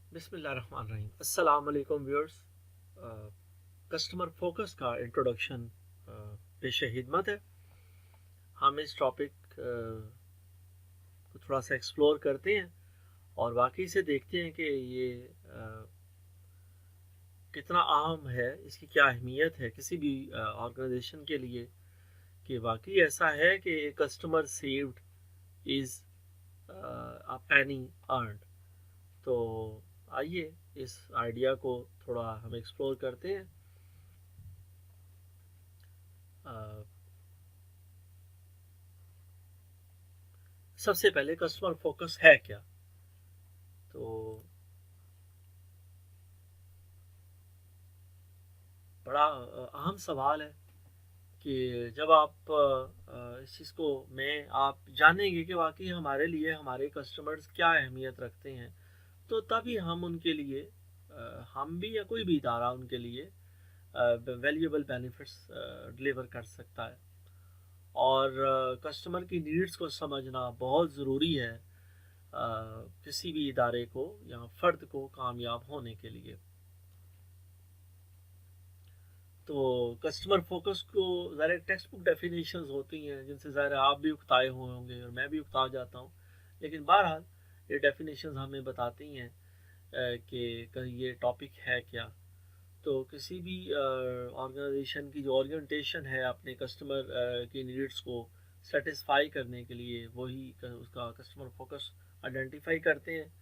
बिस्मिल्लाहिर्रहमानिर्रहीम। अस्सलाम वालेकुम व्यूअर्स। कस्टमर फोकस का इंट्रोडक्शन पेश खिदमत है। हम इस टॉपिक को थोड़ा सा एक्सप्लोर करते हैं और वाकई से देखते हैं कि ये कितना अहम है, इसकी क्या अहमियत है किसी भी ऑर्गेनाइजेशन के लिए, कि वाकई ऐसा है कि customer saved is a Penney earned. तो आइए इस आइडिया को थोड़ा हम एक्सप्लोर करते हैं। सबसे पहले कस्टमर फोकस है क्या? तो बड़ा अहम सवाल है कि जब आप इस चीज़ को में आप जानेंगे कि वाकई हमारे लिए हमारे कस्टमर्स क्या अहमियत रखते हैं, तो तभी हम उनके लिए हम भी या कोई भी इदारा उनके लिए वैल्यूएबल बेनिफिट्स डिलीवर कर सकता है। और कस्टमर की नीड्स को समझना बहुत ज़रूरी है किसी भी इदारे को या फ़र्द को कामयाब होने के लिए। तो कस्टमर फोकस को ज़रा टेक्स्ट बुक डेफिनेशंस होती हैं जिनसे ज़रा आप भी उकताए हुए होंगे और मैं भी उकता जाता हूँ, लेकिन बहरहाल ये डेफिनेशंस हमें बताती हैं कि ये टॉपिक है क्या। तो किसी भी ऑर्गेनाइजेशन की जो ओरिएंटेशन है अपने कस्टमर की नीड्स को सेटिस्फाई करने के लिए, वही उसका कस्टमर फोकस आइडेंटिफाई करते हैं।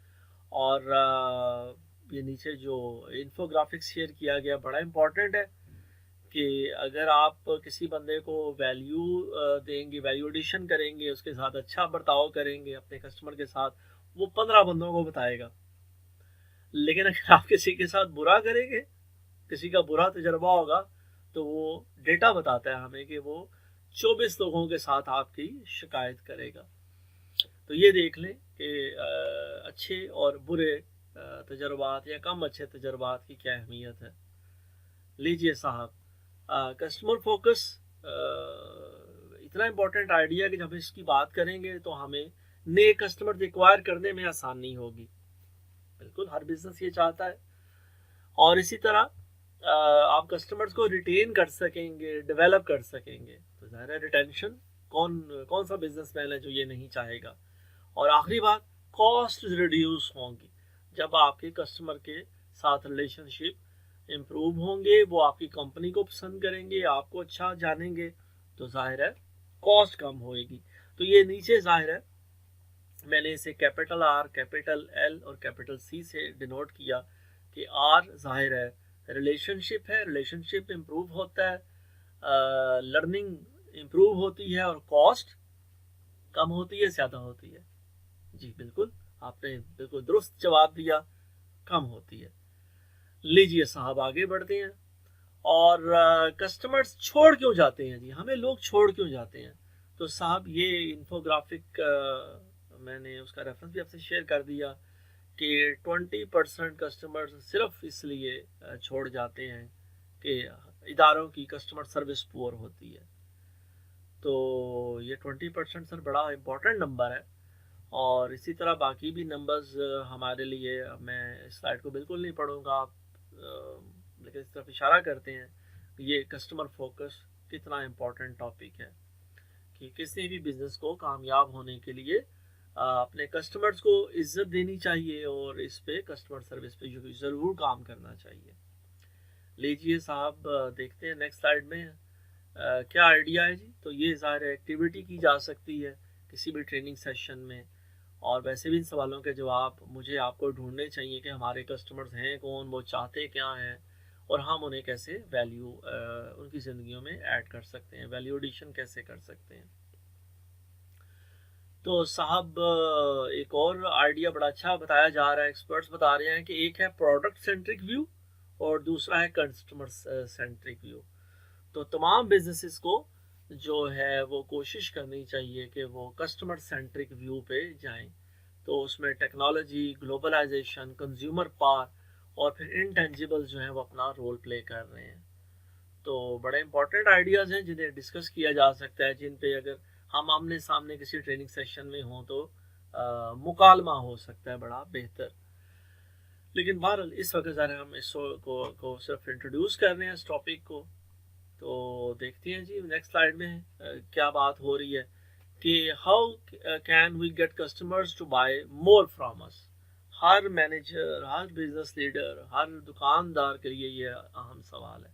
और ये नीचे जो इन्फोग्राफिक्स शेयर किया गया बड़ा इम्पोर्टेंट है कि अगर आप किसी बंदे को वैल्यू देंगे, वैल्यू एडिशन करेंगे, उसके साथ अच्छा बर्ताव करेंगे अपने कस्टमर के साथ, वो 15 बंदों को बताएगा। लेकिन अगर आप किसी के साथ बुरा करेंगे, किसी का बुरा तजर्बा होगा, तो वो डेटा बताता है हमें कि वो 24 लोगों के साथ आपकी शिकायत करेगा। तो ये देख लें कि अच्छे और बुरे तजर्बात या कम अच्छे तजर्बात की क्या अहमियत है। लीजिए साहब, कस्टमर फोकस इतना इम्पोर्टेंट आइडिया कि जब इसकी बात करेंगे तो हमें नए कस्टमर एक्वायर करने में आसानी होगी। बिल्कुल हर बिजनेस ये चाहता है। और इसी तरह आप कस्टमर्स को रिटेन कर सकेंगे, डेवलप कर सकेंगे। तो ज़ाहिर है रिटेंशन, कौन कौन सा बिजनेसमैन है जो ये नहीं चाहेगा। और आखिरी बात, कॉस्ट रिड्यूस होंगी। जब आपके कस्टमर के साथ रिलेशनशिप इम्प्रूव होंगे, वो आपकी कंपनी को पसंद करेंगे, आपको अच्छा जानेंगे, तो जाहिर है कॉस्ट कम होएगी। तो ये नीचे जाहिर है मैंने इसे कैपिटल आर, कैपिटल एल और कैपिटल सी से डिनोट किया कि आर जाहिर है रिलेशनशिप है, रिलेशनशिप इम्प्रूव होता है, लर्निंग इम्प्रूव होती है और कॉस्ट कम होती है, ज़्यादा होती है। जी बिल्कुल, आपने बिल्कुल दुरुस्त जवाब दिया, कम होती है। लीजिए साहब आगे बढ़ते हैं। और कस्टमर्स छोड़ क्यों जाते हैं? जी हमें लोग छोड़ क्यों जाते हैं? तो साहब ये इन्फोग्राफिक मैंने उसका रेफरेंस भी आपसे शेयर कर दिया कि 20% कस्टमर्स सिर्फ इसलिए छोड़ जाते हैं कि इदारों की कस्टमर सर्विस पुअर होती है। तो ये 20% सर बड़ा इम्पोर्टेंट नंबर है। और इसी तरह बाकी भी नंबर्स हमारे लिए, मैं इस स्लाइड को बिल्कुल नहीं पढ़ूंगा, आप लेकिन इस तरफ इशारा करते हैं कि ये कस्टमर फोकस कितना इम्पोर्टेंट टॉपिक है कि किसी भी बिजनेस को कामयाब होने के लिए अपने कस्टमर्स को इज्जत देनी चाहिए और इस पे कस्टमर सर्विस पे जो ज़रूर काम करना चाहिए। लीजिए साहब देखते हैं नेक्स्ट स्लाइड में क्या आइडिया है। जी तो ये ज़ाहिर एक्टिविटी की जा सकती है किसी भी ट्रेनिंग सेशन में। और वैसे भी इन सवालों के जवाब मुझे आपको ढूंढने चाहिए कि हमारे कस्टमर्स हैं कौन, वो चाहते क्या हैं, और हम उन्हें कैसे वैल्यू उनकी ज़िंदगियों में ऐड कर सकते हैं, वैल्यू एडिशन कैसे कर सकते हैं। तो साहब एक और आइडिया बड़ा अच्छा बताया जा रहा है, एक्सपर्ट्स बता रहे हैं कि एक है प्रोडक्ट सेंट्रिक व्यू और दूसरा है कस्टमर सेंट्रिक व्यू। तो तमाम बिजनेसेस को जो है वो कोशिश करनी चाहिए कि वो कस्टमर सेंट्रिक व्यू पे जाएं। तो उसमें टेक्नोलॉजी, ग्लोबलाइजेशन, कंज्यूमर पावर और फिर इंटेंजिबल्स जो हैं वो अपना रोल प्ले कर रहे हैं। तो बड़े इंपॉर्टेंट आइडियाज़ हैं जिन्हें डिस्कस किया जा सकता है, जिन पे अगर हम आमने सामने किसी ट्रेनिंग सेशन में हों तो मुकालमा हो सकता है बड़ा बेहतर। लेकिन बहरहाल इस वक्त ज़रा हम इस को सिर्फ इंट्रोड्यूस कर रहे हैं इस टॉपिक को। तो देखते हैं जी नेक्स्ट स्लाइड में क्या बात हो रही है कि how can we get customers to buy more from us. हर मैनेजर, हर बिजनेस लीडर, हर दुकानदार के लिए ये अहम सवाल है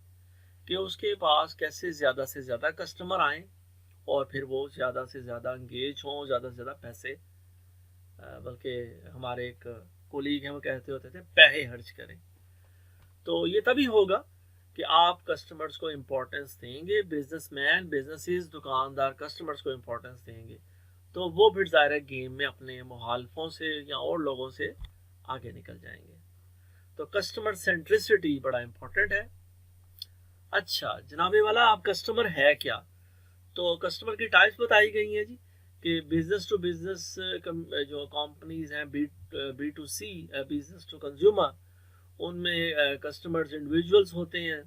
कि उसके पास कैसे ज़्यादा से ज़्यादा कस्टमर आएँ और फिर वो ज़्यादा से ज़्यादा इंगेज हों, ज़्यादा से ज़्यादा पैसे, बल्कि हमारे एक कोलीग हैं वो कहते होते थे पैसे खर्च करें। तो ये तभी होगा कि आप कस्टमर्स को इम्पोर्टेंस देंगे, बिजनेसमैन, बिजनेसेस, दुकानदार कस्टमर्स को इम्पोर्टेंस देंगे तो वो फिर ज़ाहिर गेम में अपने मुखालफों से या और लोगों से आगे निकल जाएंगे। तो कस्टमर सेंट्रिसिटी बड़ा इम्पोर्टेंट है। अच्छा जनाबे वाला, आप कस्टमर है क्या? तो कस्टमर की टाइप्स बताई गई हैं जी कि बिजनेस टू बिजनेस जो कंपनीज हैं, B to C, business to consumer, उनमें कस्टमर्स इंडिविजुअल्स होते हैं,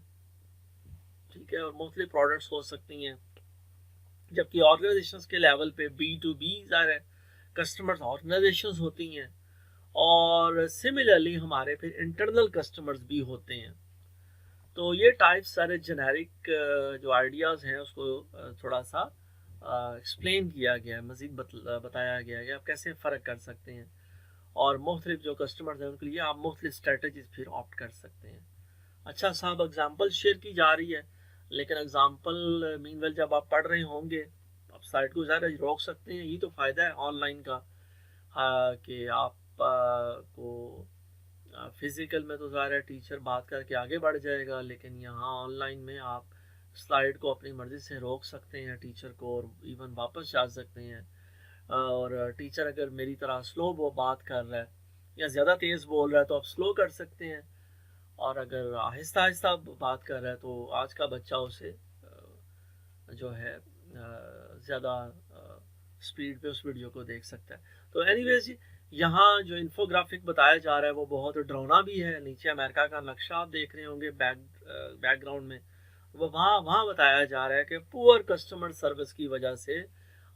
ठीक है, और मुख्तलिफ प्रोडक्ट्स हो सकती हैं। जबकि ऑर्गेनाइजेशंस के लेवल पे बी टू बी ज़ाहिर है कस्टमर्स ऑर्गेनाइजेशंस होती हैं, और सिमिलरली हमारे फिर इंटरनल कस्टमर्स भी होते हैं। तो ये टाइप सारे जेनेरिक जो आइडियाज़ हैं उसको थोड़ा सा एक्सप्लेन किया गया है, मज़ीद बताया गया है कि आप कैसे फ़र्क कर सकते हैं, और मुख्तलिफ जो कस्टमर्स हैं उनके लिए आप मुख्तलिफ स्ट्रेटजीज फिर ऑप्ट कर सकते हैं। अच्छा साहब, एग्जांपल शेयर की जा रही है, लेकिन एग्जांपल मीनवेल जब आप पढ़ रहे होंगे आप साइट को ज़्यादा रोक सकते हैं। ये तो फ़ायदा है ऑनलाइन का, कि आप को फिज़िकल में तो ज़ाहिर है टीचर बात करके आगे बढ़ जाएगा, लेकिन यहाँ ऑनलाइन में आप स्लाइड को अपनी मर्ज़ी से रोक सकते हैं टीचर को, और इवन वापस जा सकते हैं। और टीचर अगर मेरी तरह स्लो वो बात कर रहा है या ज़्यादा तेज़ बोल रहा है तो आप स्लो कर सकते हैं, और अगर आहिस्ता आहिस्ता बात कर रहा है तो आज का बच्चा उसे जो है ज़्यादा स्पीड पे उस वीडियो को देख सकता है। तो एनीवेज यहाँ जो इन्फोग्राफिक बताया जा रहा है वो बहुत डरावना भी है। नीचे अमेरिका का नक्शा आप देख रहे होंगे बैकग्राउंड में, वो वहाँ वहाँ बताया जा रहा है कि पुअर कस्टमर सर्विस की वजह से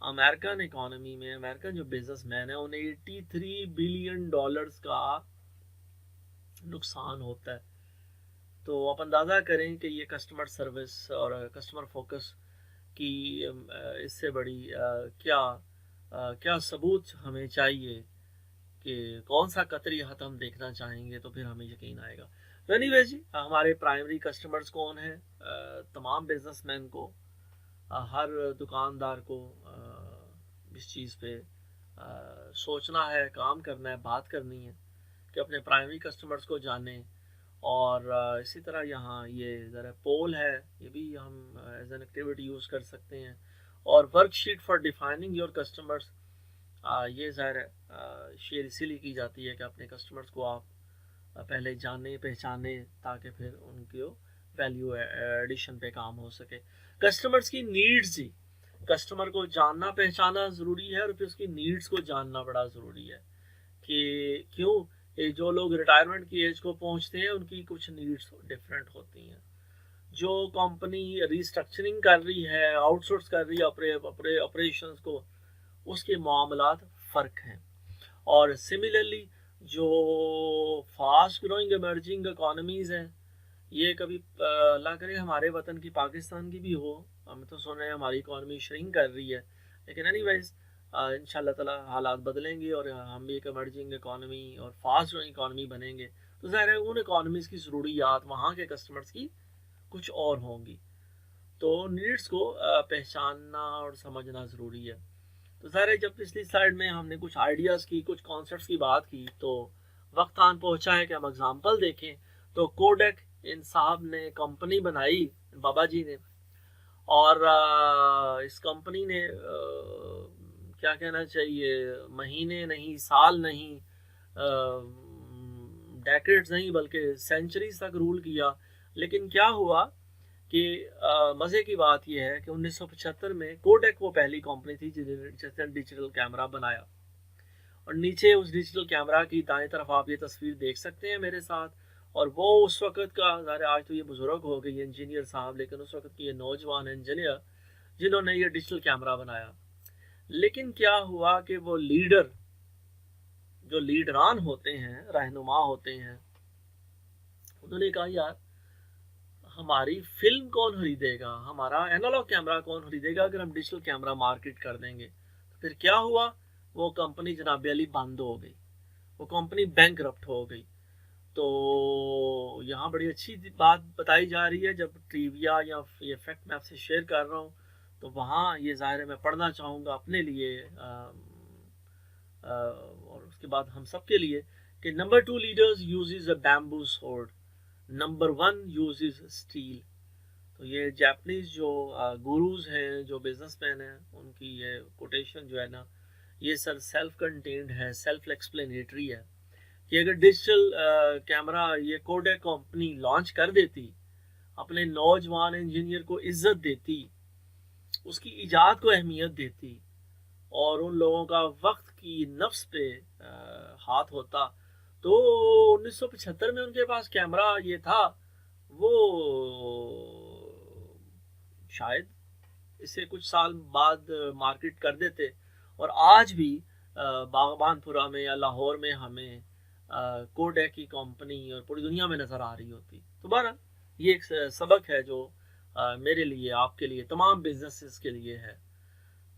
अमेरिकन इकोनॉमी में अमेरिकन जो बिजनेसमैन है उन्हें $83 बिलियन का नुकसान होता है। तो आप अंदाज़ा करें कि ये कस्टमर सर्विस और कस्टमर फोकस की इससे बड़ी क्या सबूत हमें चाहिए कि कौन सा कतरी हत हम देखना चाहेंगे तो फिर हमें यकीन आएगा। तो एनीवे जी, हमारे प्राइमरी कस्टमर्स कौन है? तमाम बिजनेसमैन को, हर दुकानदार को इस चीज़ पे सोचना है, काम करना है, बात करनी है कि अपने प्राइमरी कस्टमर्स को जानें। और इसी तरह यहाँ ये ज़रा पोल है, ये भी हम एज एन एक्टिविटी यूज़ कर सकते हैं। और worksheet for defining your customers, ये ज़ाहिर शेयर इसीलिए की जाती है कि अपने कस्टमर्स को आप पहले जाने पहचाने ताकि फिर उनकी वैल्यू एडिशन पे काम हो सके। कस्टमर्स की नीड्स ही, कस्टमर को जानना पहचाना ज़रूरी है और फिर उसकी नीड्स को जानना बड़ा ज़रूरी है कि क्यों ये जो लोग रिटायरमेंट की एज को पहुंचते हैं उनकी कुछ नीड्स डिफरेंट होती हैं। जो कंपनी रिस्ट्रक्चरिंग कर रही है, आउटसोर्स कर रही है ऑपरेशंस को, उसके मामलात फ़र्क हैं। और सिमिलरली जो फास्ट ग्रोइंग इमर्जिंग इकोनॉमीज़ हैं, ये कभी अल्लाह करे हमारे वतन की पाकिस्तान की भी हो, हम तो सुन रहे हैं हमारी इकॉनमी श्रिंक कर रही है, लेकिन एनीवेज इंशाल्लाह ताला हालात बदलेंगे और हम भी एक इमर्जिंग इकॉनमी और फास्ट ग्रोइंग इकॉनमी बनेंगे। तो ज़ाहिर है उन इकॉनमीज़ की ज़रूरियात वहाँ के कस्टमर्स की कुछ और होंगी। तो नीड्स को पहचानना और समझना ज़रूरी है। तो ज़ाहिर है जब पिछली स्लाइड में हमने कुछ आइडियाज़ की, कुछ कॉन्सेप्ट्स की बात की, तो वक्त आन पहुँचा है कि हम एग्जांपल देखें। तो कोडेक इन साहब ने कंपनी बनाई, बाबा जी ने, और इस कंपनी ने क्या कहना चाहिए, महीने नहीं, साल नहीं, डेकेड्स नहीं, बल्कि सेंचुरीज तक रूल किया। लेकिन क्या हुआ कि मज़े की बात यह है कि 1975 में कोडेक वो पहली कंपनी थी जिसने डिजिटल कैमरा बनाया। और नीचे उस डिजिटल कैमरा की दाएं तरफ आप ये तस्वीर देख सकते हैं मेरे साथ, और वो उस वक़्त का, ज़ाहिर आज तो ये बुज़ुर्ग हो गई इंजीनियर साहब, लेकिन उस वक़्त की ये नौजवान इंजीनियर जिन्होंने ये डिजिटल कैमरा बनाया। लेकिन क्या हुआ कि वो लीडर जो लीडरान होते हैं, रहनुमा होते हैं, उन्होंने कहा यार हमारी फिल्म कौन खरीदेगा, हमारा एनालॉग कैमरा कौन खरीदेगा अगर हम डिजिटल कैमरा मार्केट कर देंगे। तो फिर क्या हुआ, वो कंपनी जनाब अली बंद हो गई, वो कंपनी बैंकरप्ट हो गई। तो यहाँ बड़ी अच्छी बात बताई जा रही है, जब ट्रिविया या ये फैक्ट मैं आपसे शेयर कर रहा हूँ तो वहाँ ये ज़ाहिर है मैं पढ़ना चाहूँगा अपने लिए और उसके बाद हम सब के लिए, कि number 2 leaders uses a bamboo sword, number 1 uses steel. तो ये जापानीज जो गुरुज हैं, जो बिजनेसमैन हैं, उनकी ये कोटेशन जो है ना, ये सर सेल्फ कंटेन्ड है, सेल्फ एक्सप्लेनेटरी है, कि अगर डिजिटल कैमरा ये कोडेक कंपनी लॉन्च कर देती, अपने नौजवान इंजीनियर को इज्जत देती, उसकी इजाद को अहमियत देती, और उन लोगों का वक्त की नफ्स पे हाथ होता, तो 1975 में उनके पास कैमरा ये था, वो शायद इससे कुछ साल बाद मार्केट कर देते, और आज भी बागबानपुरा में या लाहौर में हमें कोडेक की कंपनी और पूरी दुनिया में नज़र आ रही होती। तो बहरहाल ये एक सबक है जो मेरे लिए, आपके लिए, तमाम बिजनेसेस के लिए है।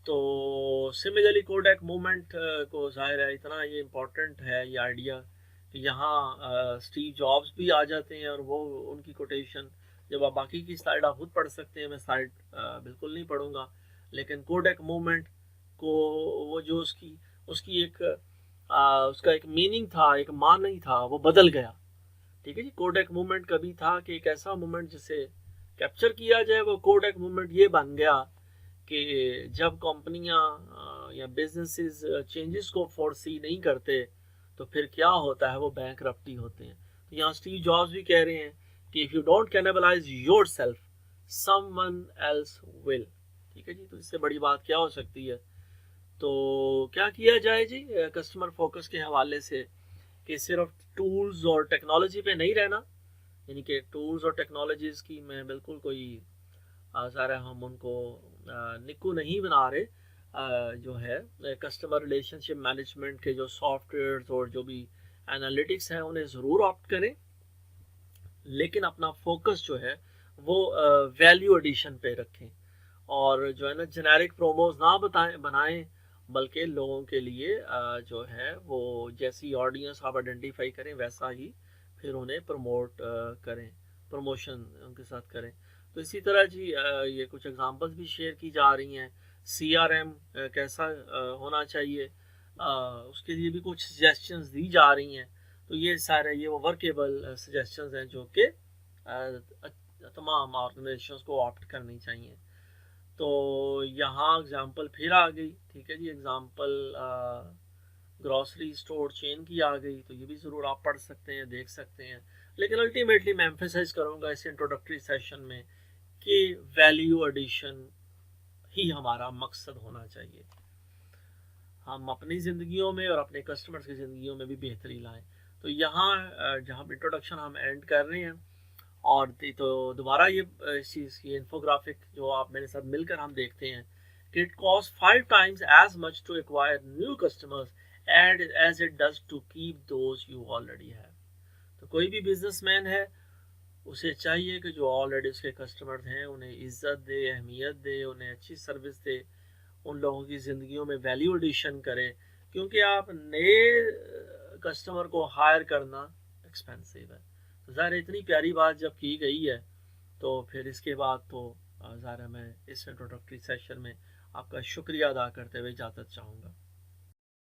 तो सिमिलरली कोडेक मूवमेंट को ज़ाहिर है इतना ये इम्पोर्टेंट है ये आइडिया कि यहाँ स्टीव जॉब्स भी आ जाते हैं, और वो उनकी कोटेशन जब आप बाकी की स्लाइड आप खुद पढ़ सकते हैं, मैं स्लाइड बिल्कुल नहीं पढ़ूंगा, लेकिन कोडेक मूवमेंट को वो जो उसकी एक उसका एक मीनिंग था, एक मानी था, वो बदल गया। ठीक है जी, कोडेक मूवमेंट कभी था कि एक ऐसा मूवमेंट जिसे कैप्चर किया जाए, वो कोडेक मूवमेंट ये बन गया कि जब कंपनियां या बिजनेसेस चेंजेस को फोरसी नहीं करते तो फिर क्या होता है, वो बैंकरप्टी होते हैं। तो यहाँ स्टीव जॉब्स भी कह रहे हैं कि if you don't cannibalize yourself someone else will. ठीक है जी, तो इससे बड़ी बात क्या हो सकती है। तो क्या किया जाए जी कस्टमर फोकस के हवाले से, कि सिर्फ टूल्स और टेक्नोलॉजी पे नहीं रहना, यानी कि टूल्स और टेक्नोलॉजीज़ की मैं बिल्कुल कोई सारा हम उनको निक्कू नहीं बना रहे, जो है कस्टमर रिलेशनशिप मैनेजमेंट के जो सॉफ्टवेयर्स और जो भी एनालिटिक्स हैं उन्हें ज़रूर ऑप्ट करें, लेकिन अपना फोकस जो है वो वैल्यू एडिशन पे रखें, और जो है ना जेनेरिक प्रोमोज ना बनाएं, बल्कि लोगों के लिए जो है वो जैसी ऑडियंस आप आइडेंटिफाई करें वैसा ही फिर उन्हें प्रमोट करें, प्रमोशन उनके साथ करें। तो इसी तरह जी ये कुछ एग्जांपल्स भी शेयर की जा रही हैं, CRM कैसा होना चाहिए, उसके लिए भी कुछ सजेशंस दी जा रही हैं। तो ये सारे ये वो वर्केबल सजेशंस हैं जो कि तमाम ऑर्गेनाइजेशंस को ऑप्ट करनी चाहिए। तो यहाँ एग्जांपल फिर आ गई, ठीक है जी, एग्जांपल ग्रॉसरी स्टोर चेन की आ गई, तो ये भी ज़रूर आप पढ़ सकते हैं, देख सकते हैं। लेकिन अल्टीमेटली मैं एम्फेसाइज करूँगा इस इंट्रोडक्टरी सेशन में कि वैल्यू एडिशन ही हमारा मकसद होना चाहिए, हम अपनी ज़िंदगियों में और अपने कस्टमर्स की ज़िंदगियों में भी बेहतरी लाएं। तो यहाँ जहाँ इंट्रोडक्शन हम एंड कर रहे हैं, और तो दोबारा ये इस चीज़ की इन्फोग्राफिक जो आप मेरे साथ मिलकर हम देखते हैं कि it cost 5 times as much to acquire new customers as it does to keep those you already have। तो कोई भी बिजनेसमैन है उसे चाहिए कि जो ऑलरेडी उसके कस्टमर्स हैं उन्हें इज्जत दे, अहमियत दे, उन्हें अच्छी सर्विस दे, उन लोगों की ज़िंदगियों में वैल्यू एडिशन करे, क्योंकि आप नए कस्टमर को हायर करना एक्सपेंसिव है। तो ज़ाहिर इतनी प्यारी बात जब की गई है तो फिर इसके बाद तो ज़ाहिर मैं इस इंट्रोडक्टरी सेशन में आपका शुक्रिया अदा करते हुए इजाज़त चाहूँगा।